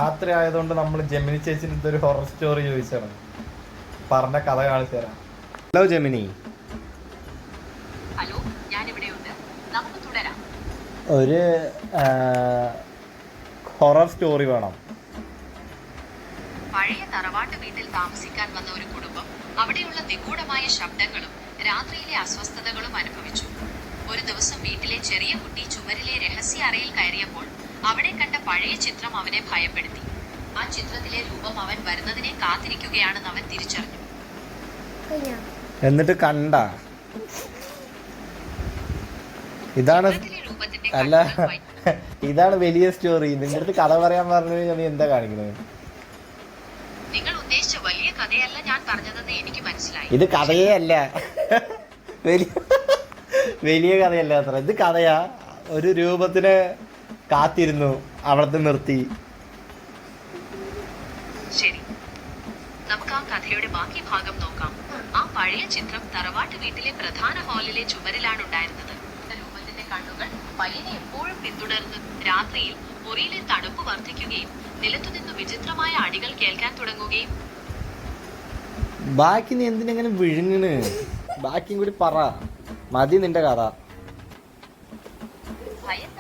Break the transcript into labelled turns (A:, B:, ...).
A: രാത്രി ആയതുകൊണ്ട് നമ്മൾ ജെമിനി ചേച്ചിന് ഇതൊരു ഹൊറർ സ്റ്റോറി ചോദിച്ചാണ്. പറഞ്ഞ കഥ കാണിച്ചു തരാം. Hello Gemini.
B: ഹലോ, ഞാൻ ഇവിടെയുണ്ട്. നമുക്ക് തുടരാം.
A: ഒരു ഹൊറർ സ്റ്റോറി വേണം.
B: പഴയ തറവാട്ട് വീട്ടിൽ താമസിക്കാൻ വന്ന ഒരു കുടുംബം അവിടെയുള്ള നിഗൂഢമായ ശബ്ദങ്ങളും രാത്രിയിലെ അസ്വസ്ഥതകളും അനുഭവിച്ചു. ഒരു ദിവസം വീട്ടിലെ ചെറിയ കുട്ടി ചുമരിലെ രഹസ്യ അറയിൽ കയറിയപ്പോൾ അവിടെ കണ്ട പഴയ ചിത്രം അവനെ ഭയപ്പെടുത്തി. ആ ചിത്രത്തിലെ രൂപം അവൻ വരുന്നതിനെ കാത്തിരിക്കുകയാണെന്ന് അവൻ തിരിച്ചറിഞ്ഞു.
A: എന്നിട്ട് കണ്ട ഇതാണ് അല്ല ഇതാണ് വലിയ സ്റ്റോറി. നിന്റെ അടുത്ത് കഥ പറയാൻ പറഞ്ഞു നീ എന്താ കാണിക്കുന്നത്?
B: നിങ്ങൾ ഉദ്ദേശിച്ച വലിയ കഥയല്ല ഞാൻ പറഞ്ഞതെന്ന് എനിക്ക് മനസ്സിലായി.
A: ഇത് കഥയേ അല്ല, വലിയ കഥയല്ല അത്ര. ഇത് കഥയാ. ഒരു രൂപത്തിന് കാത്തിരുന്നു, അവിടത്തെ നിർത്തി.
B: ശരി, നമുക്ക് ആ കഥയുടെ ബാക്കി ഭാഗം നോക്കാം. ആ പഴയ ചിത്രം തറവാട്ട് വീട്ടിലെ പ്രധാന ഹാളിലെ ചുമരിലാണ് ഉണ്ടായിരുന്നത്. രൂപത്തിന്റെ കണ്ണുകൾ പയ്യനെ എപ്പോഴും പിന്തുടർന്ന് രാത്രിയിൽ മുറിയിലെ തണുപ്പ് വർദ്ധിക്കുകയും നിലത്തുനിന്ന് വിചിത്രമായ അടികൾ കേൾക്കാൻ തുടങ്ങുകയും.
A: ബാക്കി നീ എന്തിനെങ്ങനെ വിഴുങ്ങണ്? ബാക്കിയും കൂടി പറ. മതി നിന്റെ കഥ.
B: ഭയം